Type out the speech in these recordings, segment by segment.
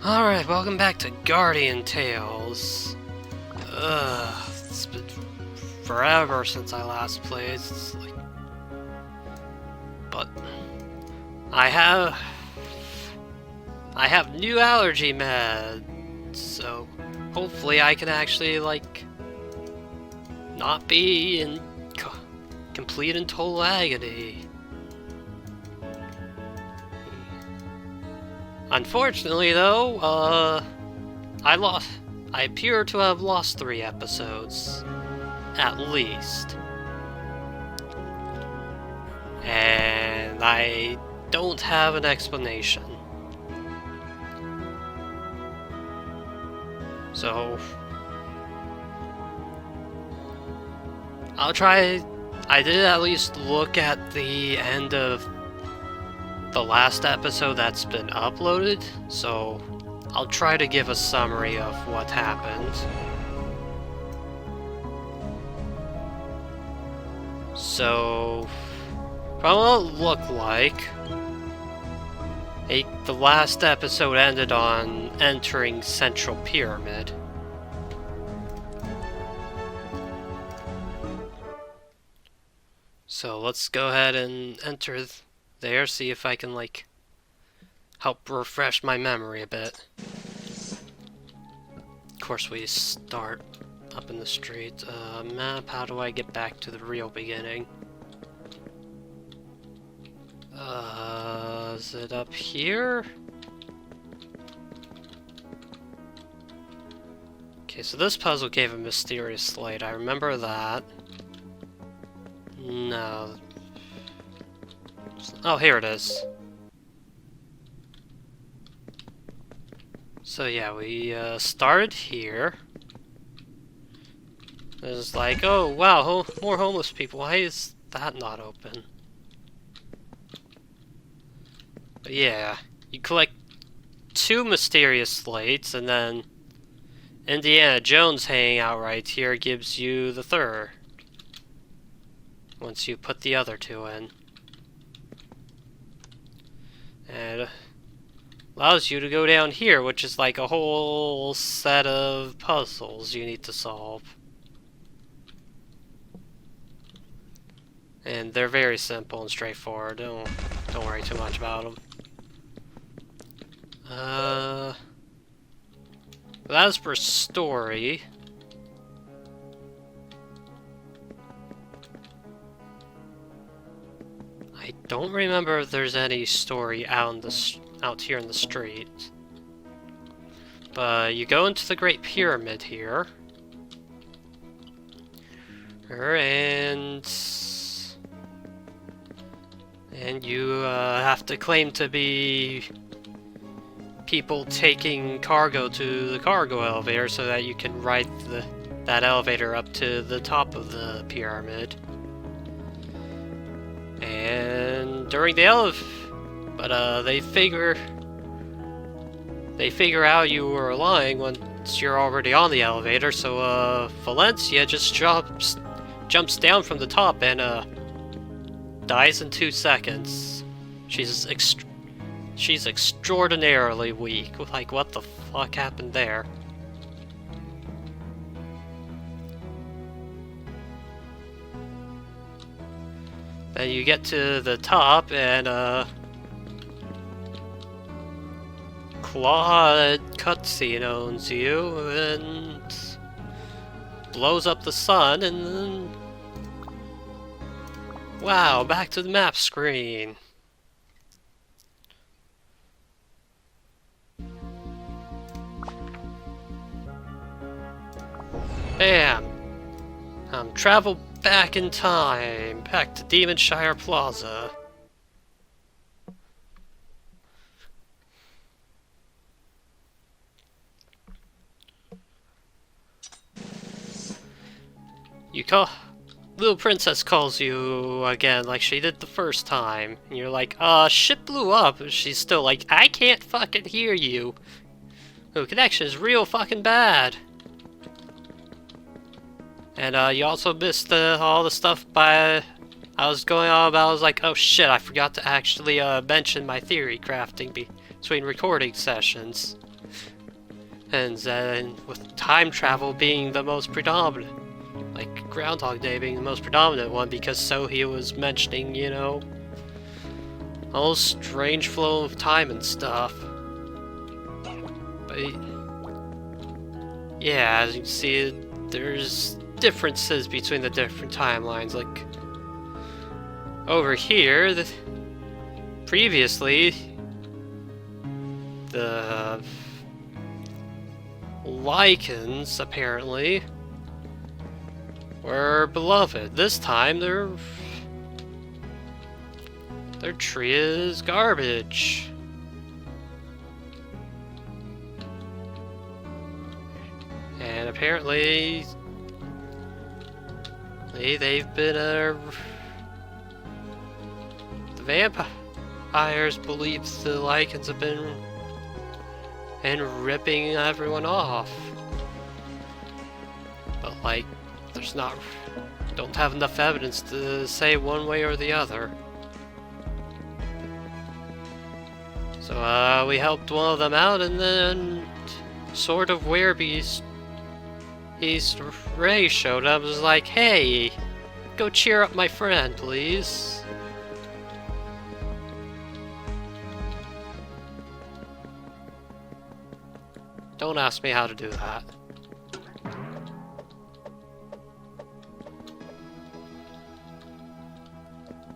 Alright, welcome back to Guardian Tales. It's been forever since I last played. But I have new allergy meds, so hopefully I can actually not be in complete and total agony. Unfortunately, though, I appear to have lost 3 episodes, at least. And I don't have an explanation. So, I'll try. I did at least look at the end of the last episode that's been uploaded, so I'll try to give a summary of what happened. So, from what it looked like, the last episode ended on entering Central Pyramid. So let's go ahead and enter there, see if I can help refresh my memory a bit. Of course, we start up in the street. Map, how do I get back to the real beginning? Is it up here? Okay, so this puzzle gave a mysterious slate. I remember that. No. Oh, here it is. So yeah, we started here. It's like, oh wow, more homeless people. Why is that not open? But yeah, you collect 2 mysterious slates, and then Indiana Jones hanging out right here gives you the 3rd. Once you put the other 2 in. And allows you to go down here, which is like a whole set of puzzles you need to solve. And they're very simple and straightforward. Don't worry too much about them. As for story, I don't remember if there's any story out here in the street. But you go into the Great Pyramid here, and you have to claim to be people taking cargo to the cargo elevator so that you can ride that elevator up to the top of the pyramid. And during the they figure out you were lying once you're already on the elevator. So Valencia just jumps down from the top and dies in 2 seconds. She's extraordinarily weak. Like, what the fuck happened there? Then you get to the top, and Claude cutscene owns you and blows up the sun, and then wow, back to the map screen. Bam! Travel back in time, back to Demonshire Plaza. Little Princess calls you again like she did the first time. And you're like, shit blew up. And she's still like, I can't fucking hear you. The connection is real fucking bad. And you also missed all the stuff I was going on about. I was like, oh shit, I forgot to actually mention my theory crafting between recording sessions. And then with time travel being the most predominant, like Groundhog Day being the most predominant one, because Sohee was mentioning, you know, a whole strange flow of time and stuff. But yeah, as you can see, there's differences between the different timelines. Like over here, previously, the Lycans apparently were beloved. This time, their tree is garbage. And apparently, they've been the vampires believe the Lycans have been ripping everyone off. But like, don't have enough evidence to say one way or the other. So we helped one of them out, and then sort of Werebeast Ray showed up and was like, hey, go cheer up my friend, please. Don't ask me how to do that.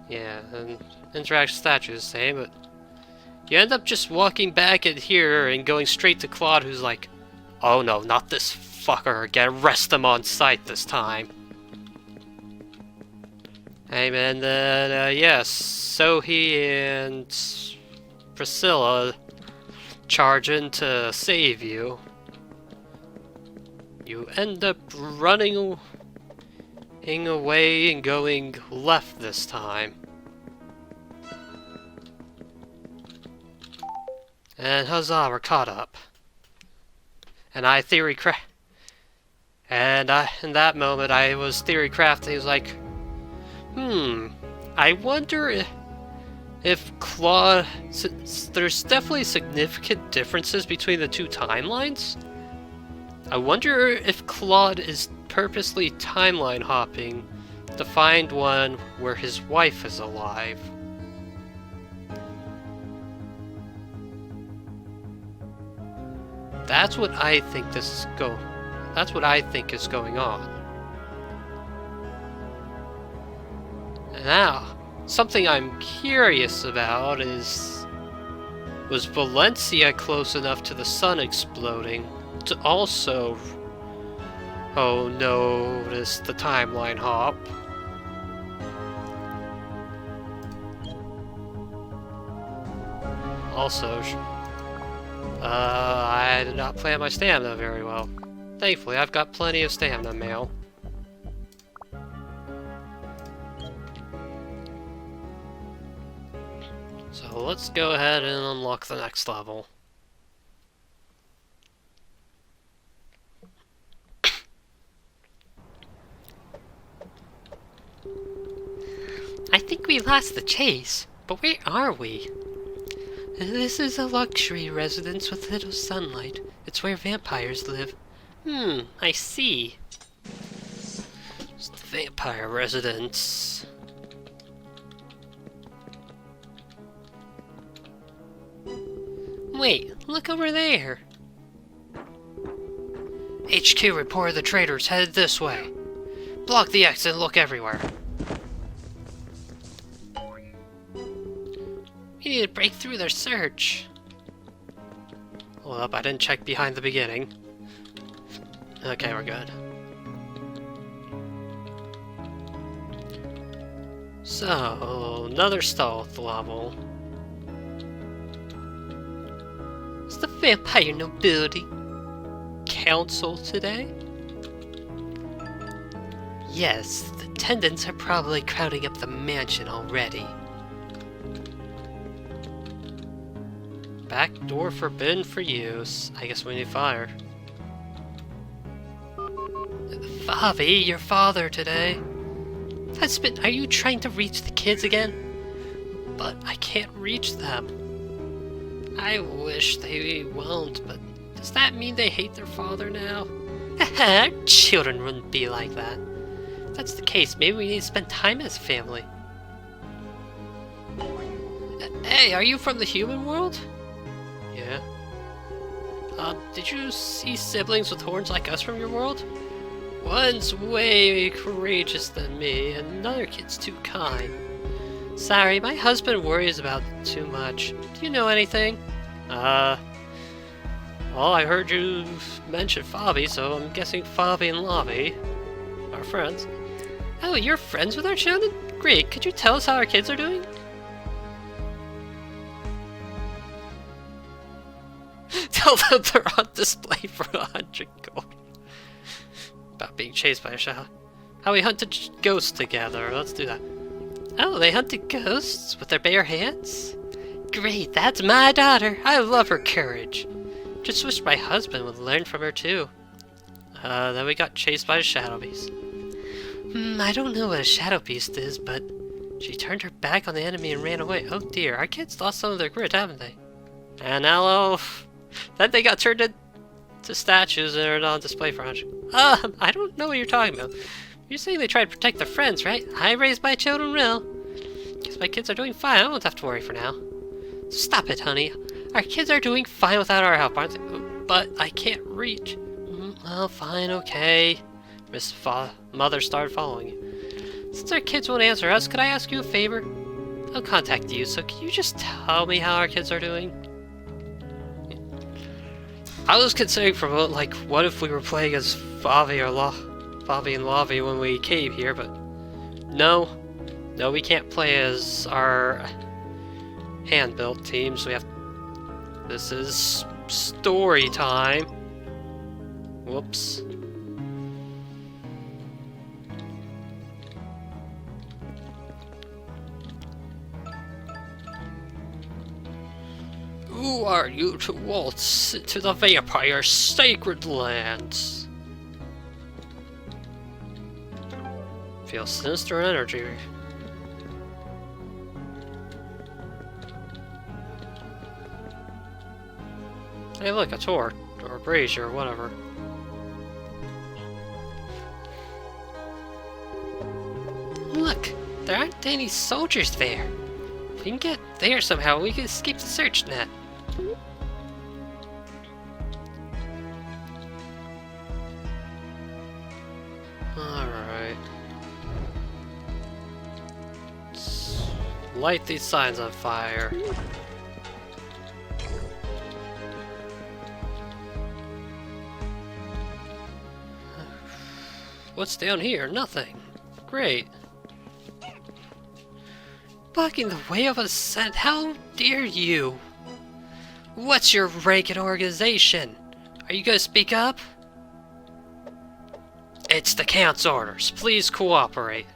Yeah, and interaction statue is the same, but you end up just walking back in here and going straight to Claude, who's like, oh no, not this fucker again, arrest him on sight this time. Hey man, then, yes, Sohee and Priscilla charge in to save you. You end up running away and going left this time. And huzzah, we're caught up. And in that moment I was theory crafting. I was like, I wonder if Claude, there's definitely significant differences between the two timelines. I wonder if Claude is purposely timeline hopping to find one where his wife is alive. That's what I think is going on. Now, something I'm curious about is, was Valencia close enough to the sun exploding to also notice the timeline hop? Also, I did not plan my stamina very well. Thankfully, I've got plenty of stamina mail. So let's go ahead and unlock the next level. I think we lost the chase, but where are we? This is a luxury residence with little sunlight. It's where vampires live. I see. It's the vampire residence. Wait, look over there. HQ reported the traitors headed this way. Block the exit and look everywhere. We need to break through their search. Hold up, I didn't check behind the beginning. Okay, we're good. So, another stealth level. Is the vampire nobility council today? Yes, the attendants are probably crowding up the mansion already. Back door forbidden for use. I guess we need fire. Favi, your father today. Husband, are you trying to reach the kids again? But I can't reach them. I wish they won't, but Does that mean they hate their father now? Haha, children wouldn't be like that. If that's the case, maybe we need to spend time as a family. Hey, are you from the human world? Yeah. Did you see siblings with horns like us from your world? One's way courageous than me, and another kid's too kind. Sorry, my husband worries about too much. Do you know anything? Well, I heard you mention Fabi, so I'm guessing Fabi and Lavi are friends. Oh, you're friends with our children? Great, could you tell us how our kids are doing? Tell them they're on display for 100 gold. About being chased by a shadow. How we hunted ghosts together. Let's do that. Oh, they hunted ghosts with their bare hands? Great, that's my daughter. I love her courage. Just wish my husband would learn from her too. Then we got chased by a shadow beast. I don't know what a shadow beast is, but she turned her back on the enemy and ran away. Oh dear, our kids lost some of their grit, haven't they? And hello. Then they got turned into statues that are on display for 100. I don't know what you're talking about. You're saying they tried to protect their friends, right? I raised my children well. Guess my kids are doing fine. I won't have to worry for now. Stop it, honey. Our kids are doing fine without our help, aren't they? But I can't reach. Well, fine, okay. Mother started following you. Since our kids won't answer us, could I ask you a favor? I'll contact you, so can you just tell me how our kids are doing? I was considering from like, what if we were playing as Fabi and Lavi when we came here, but no, we can't play as our hand-built teams. We have. This is story time. Whoops. Who are you to waltz into the vampire's sacred lands? Feel sinister energy. Hey look, a torch, or a brazier, or whatever. Look, there aren't any soldiers there. If we can get there somehow, we can escape the search net. Alright. Let's light these signs on fire. What's down here? Nothing. Great. Blocking the way of ascent? How dare you? What's your rank and organization? Are you gonna speak up? It's the Count's orders. Please cooperate.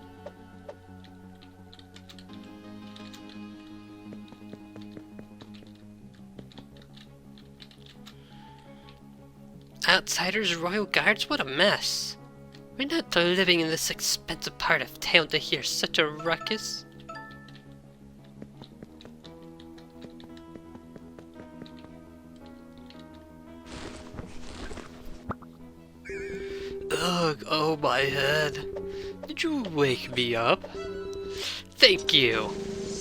Outsiders, royal guards, what a mess. We're not living in this expensive part of town to hear such a ruckus. Ugh, oh my head. Did you wake me up? Thank you.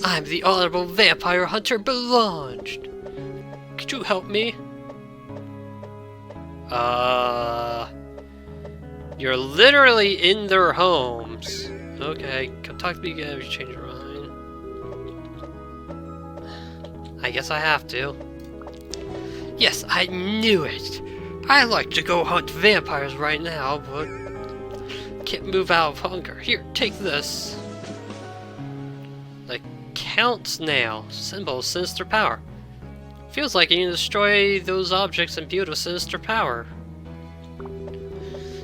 I'm the Honorable Vampire Hunter Belonged. Could you help me? You're literally in their homes. Okay, come talk to me again if you change your mind. I guess I have to. Yes, I knew it. I like to go hunt vampires right now, but can't move out of hunger. Here, take this. The Count's Nail, symbol of sinister power. Feels like you can destroy those objects imbued with sinister power.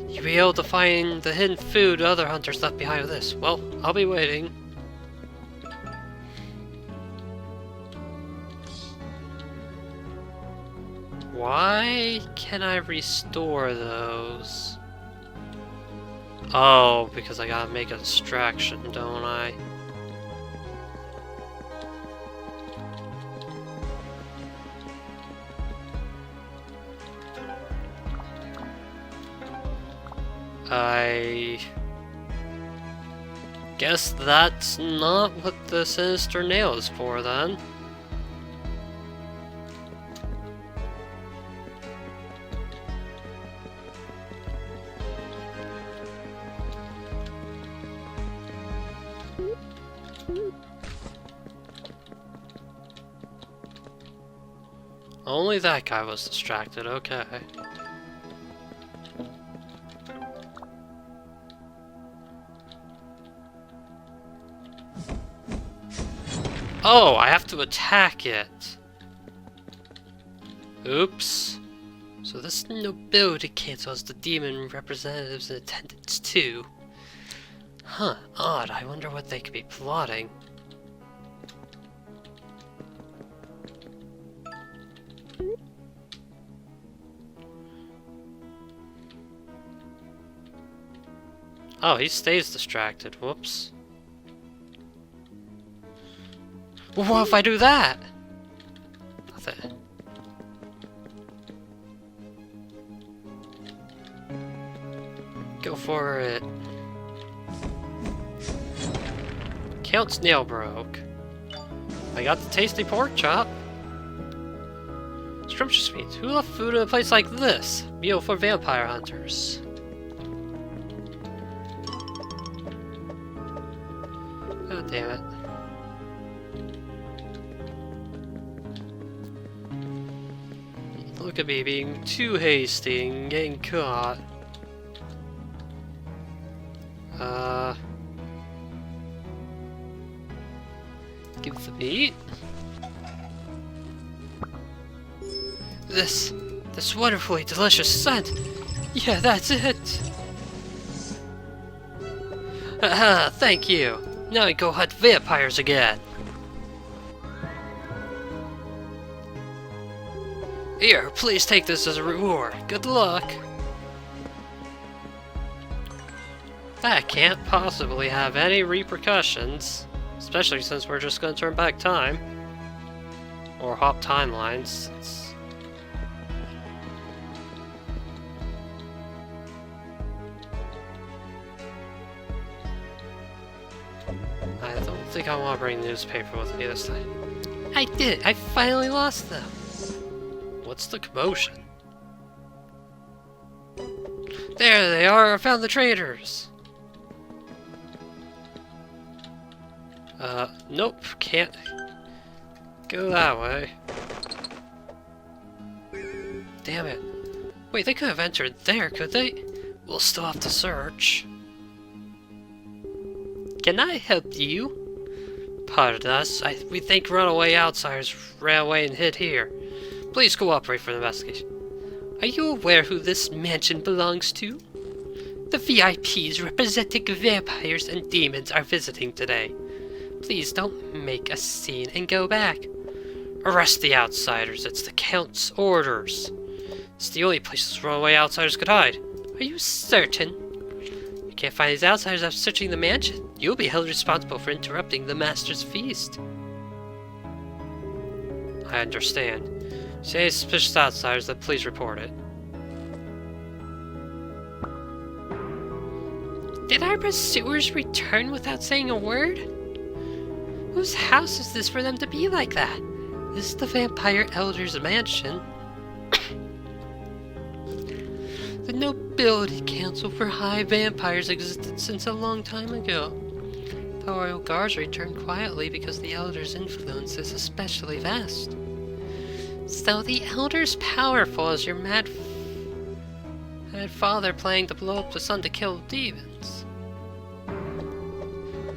You'll be able to find the hidden food other hunters left behind with this. Well, I'll be waiting. Why can I restore those? Oh, because I gotta make a distraction, don't I? I guess that's not what the Sinister Nail is for, then. Only that guy was distracted, okay. Oh, I have to attack it. Oops. So this nobility council has the demon representatives in attendance too. Huh, odd. I wonder what they could be plotting. Oh, he stays distracted. Whoops. Well, what if I do that? Nothing. Go for it. Count's nail broke. I got the tasty pork chop. Scrumptious meat. Who left food in a place like this? Meal for vampire hunters. God damn it. Look at me being too hasty and getting caught. Give the meat. This wonderfully delicious scent. Yeah, that's it. Aha, thank you. Now I go hunt vampires again. Here, please take this as a reward. Good luck. That can't possibly have any repercussions, especially since we're just gonna turn back time. Or hop timelines. I don't think I want to bring the newspaper with me this time. I did! I finally lost them! What's the commotion? There they are! I found the traitors! Nope, can't go that way. Damn it. Wait, they could have entered there, could they? We'll still have to search. Can I help you? Pardon us. We think runaway outsiders ran away and hid here. Please cooperate for the investigation. Are you aware who this mansion belongs to? The VIPs representing vampires and demons are visiting today. Please don't make a scene and go back. Arrest the outsiders. It's the Count's orders. It's the only place runaway outsiders could hide. Are you certain? You can't find these outsiders after searching the mansion. You'll be held responsible for interrupting the Master's feast. I understand. See any suspicious outsiders, then please report it. Did our pursuers return without saying a word? Whose house is this for them to be like that? This is the Vampire Elder's mansion. The Nobility Council for High Vampires existed since a long time ago. The royal guards returned quietly because the Elder's influence is especially vast. So the Elder's powerful as your mad father planning to blow up the sun to kill demons.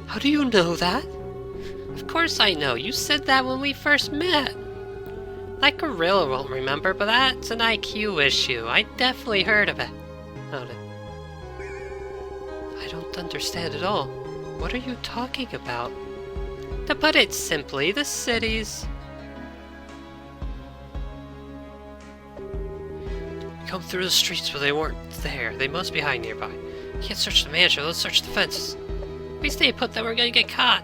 How do you know that? Of course I know. You said that when we first met. That gorilla won't remember, but that's an IQ issue. I definitely heard of it. I don't understand at all. What are you talking about? To put it simply, the cities... Come through the streets, but they weren't there. They must be hiding nearby. Can't search the mansion. Let's search the fences. If we stay put, then we're gonna get caught.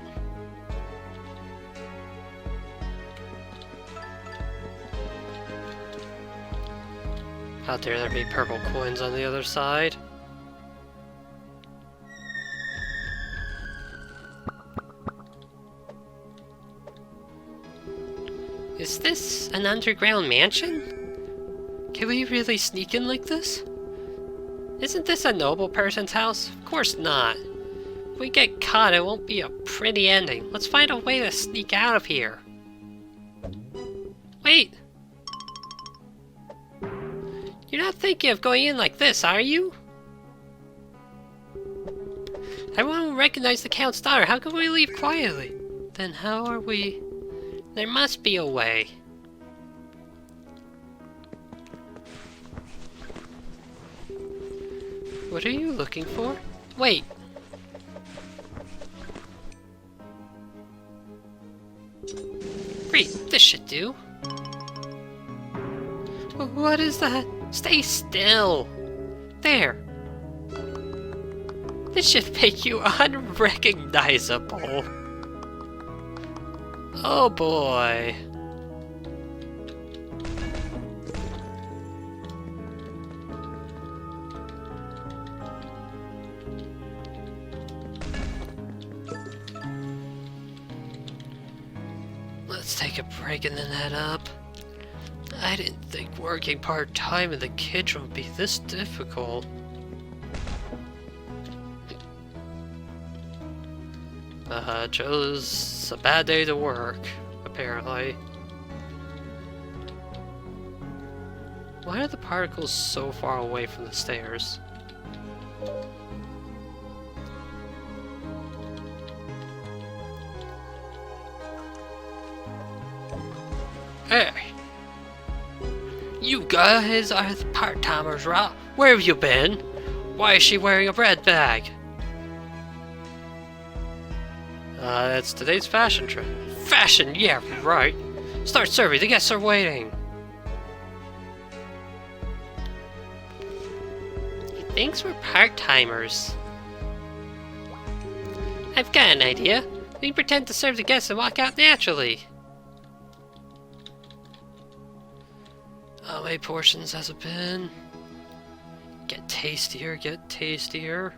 How dare there be purple coins on the other side? Is this an underground mansion? Can we really sneak in like this? Isn't this a noble person's house? Of course not. If we get caught, it won't be a pretty ending. Let's find a way to sneak out of here. Wait! You're not thinking of going in like this, are you? Everyone will recognize the Count's daughter. How can we leave quietly? Then how are we... There must be a way. What are you looking for? Wait. Great, this should do. What is that? Stay still. There. This should make you unrecognizable. Oh boy. Let's take a break and then head up. I didn't think working part-time in the kitchen would be this difficult. Chose a bad day to work, apparently. Why are the particles so far away from the stairs? Hey! You guys are the part-timers, right? Where have you been? Why is she wearing a red bag? That's today's fashion trend. Fashion? Yeah, right. Start serving, the guests are waiting. He thinks we're part-timers. I've got an idea. We can pretend to serve the guests and walk out naturally. How many portions has it been? Get tastier, get tastier.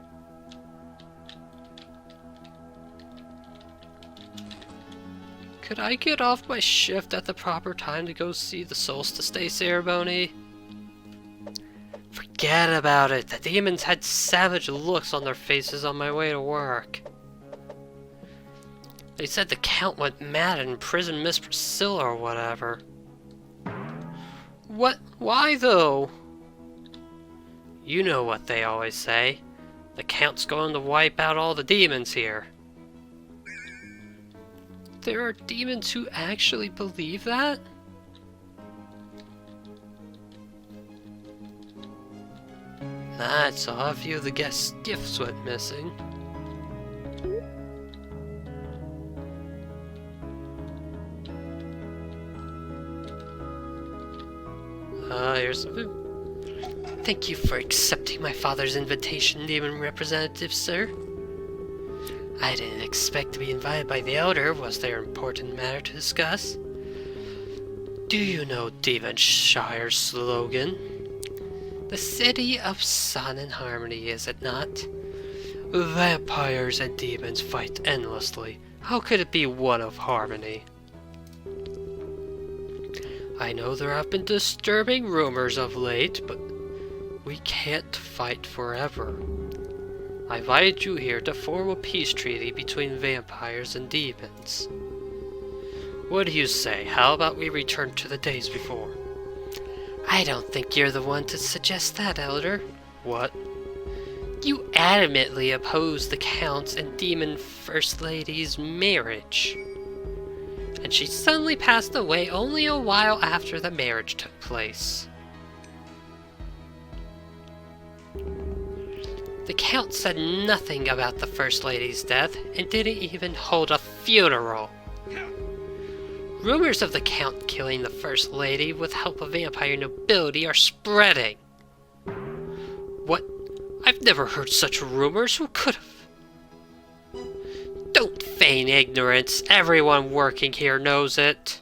Could I get off my shift at the proper time to go see the Solstice Day ceremony? Forget about it. The demons had savage looks on their faces on my way to work. They said the Count went mad and imprisoned Miss Priscilla or whatever. What? Why though? You know what they always say. The Count's going to wipe out all the demons here. There are demons who actually believe that? That's a few of the guest gifts went missing. Here's some food. Thank you for accepting my father's invitation, demon representative, sir. I didn't expect to be invited by the Elder. Was there an important matter to discuss? Do you know Devonshire's slogan? The city of sun and harmony, is it not? Vampires and demons fight endlessly. How could it be one of harmony? I know there have been disturbing rumors of late, but we can't fight forever. I invited you here to form a peace treaty between vampires and demons. What do you say? How about we return to the days before? I don't think you're the one to suggest that, Elder. What? You adamantly oppose the Count's and Demon First Lady's marriage. And she suddenly passed away only a while after the marriage took place. The Count said nothing about the First Lady's death and didn't even hold a funeral. Rumors of the Count killing the First Lady with help of vampire nobility are spreading. What? I've never heard such rumors. Who could have? Don't feign ignorance. Everyone working here knows it.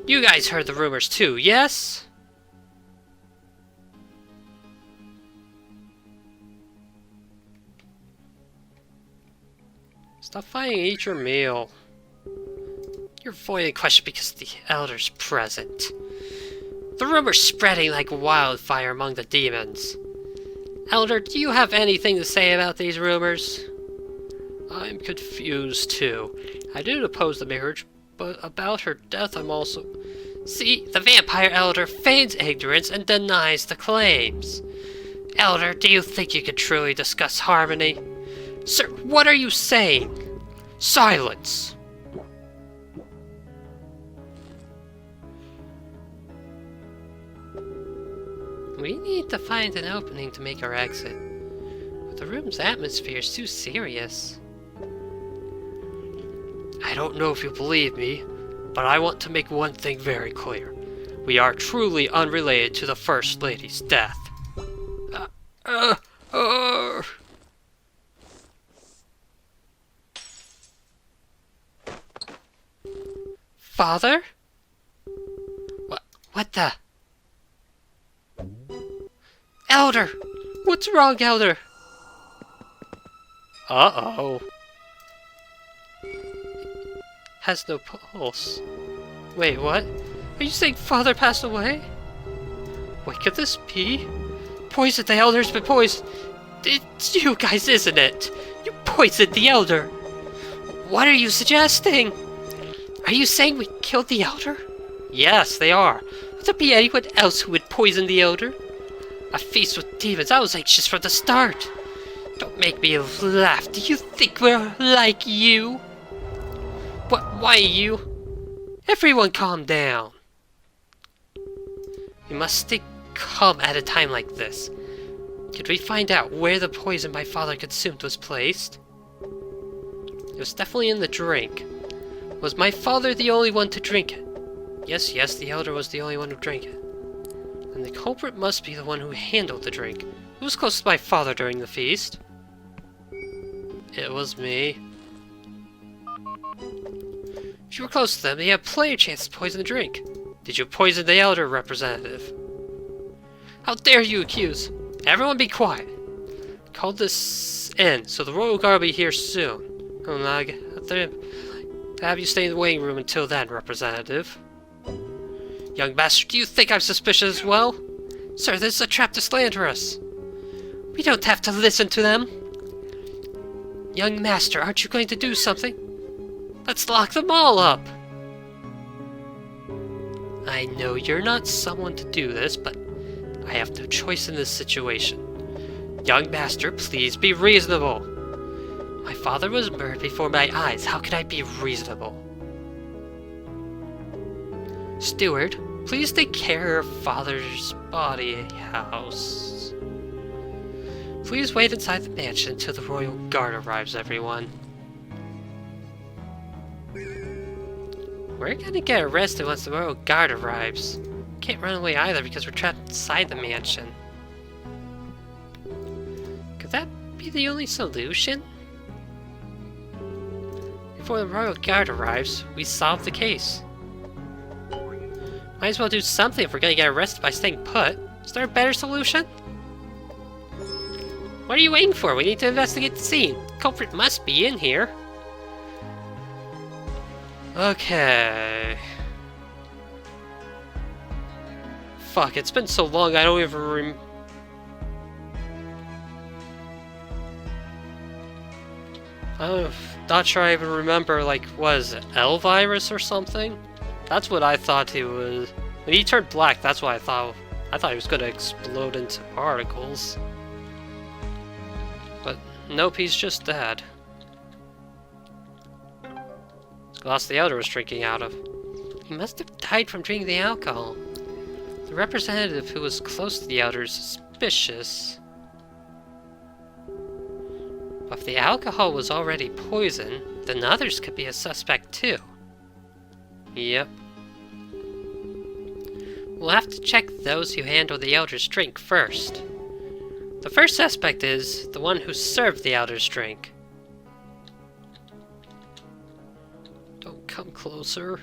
You guys heard the rumors too, yes? Stop fighting and eat your meal. You're avoiding the question because the Elder's present. The rumor's spreading like wildfire among the demons. Elder, do you have anything to say about these rumors? I'm confused too. I didn't oppose the marriage, but about her death I'm also... See, the Vampire Elder feigns ignorance and denies the claims. Elder, do you think you can truly discuss harmony? Sir, what are you saying? Silence! We need to find an opening to make our exit. But the room's atmosphere is too serious. I don't know if you believe me, but I want to make one thing very clear. We are truly unrelated to the First Lady's death. Father? What the? Elder! What's wrong, Elder? Uh-oh. Has no pulse. Wait, what? Are you saying Father passed away? What could this be? Poisoned, the Elder's been poisoned. It's you guys, isn't it? You poisoned the Elder. What are you suggesting? Are you saying we killed the Elder? Yes, they are. Would there be anyone else who would poison the Elder? A feast with demons. I was anxious from the start. Don't make me laugh. Do you think we're like you? What? Why you? Everyone calm down. We must stay calm at a time like this. Could we find out where the poison my father consumed was placed? It was definitely in the drink. Was my father the only one to drink it? Yes, the Elder was the only one who drank it. And the culprit must be the one who handled the drink. Who was close to my father during the feast? It was me. If you were close to them, you had plenty of chance to poison the drink. Did you poison the Elder, representative? How dare you accuse? Everyone be quiet. Call this in, so the royal guard will be here soon. To have you stay in the waiting room until then, representative. Young master, do you think I'm suspicious as well? Sir, this is a trap to slander us. We don't have to listen to them. Young master, aren't you going to do something? Let's lock them all up. I know you're not someone to do this, but I have no choice in this situation. Young master, please be reasonable. My father was murdered before my eyes. How can I be reasonable? Steward, please take care of father's body house. Please wait inside the mansion until the royal guard arrives, everyone. We're gonna get arrested once the royal guard arrives. Can't run away either because we're trapped inside the mansion. Could that be the only solution? Before the royal guard arrives, we solve the case. Might as well do something if we're gonna get arrested by staying put. Is there a better solution? What are you waiting for? We need to investigate the scene. The culprit must be in here. Okay. Fuck, it's been so long I don't even not sure I even remember, like, was it Elvirus or something? That's what I thought he was. When he turned black, that's what I thought. I thought he was gonna explode into particles. But nope, he's just dead. Glass the Elder was drinking out of. He must have died from drinking the alcohol. The representative who was close to the Elder is suspicious. But if the alcohol was already poison, then others could be a suspect too. Yep. We'll have to check those who handle the Elder's drink first. The first suspect is the one who served the Elder's drink. Don't come closer.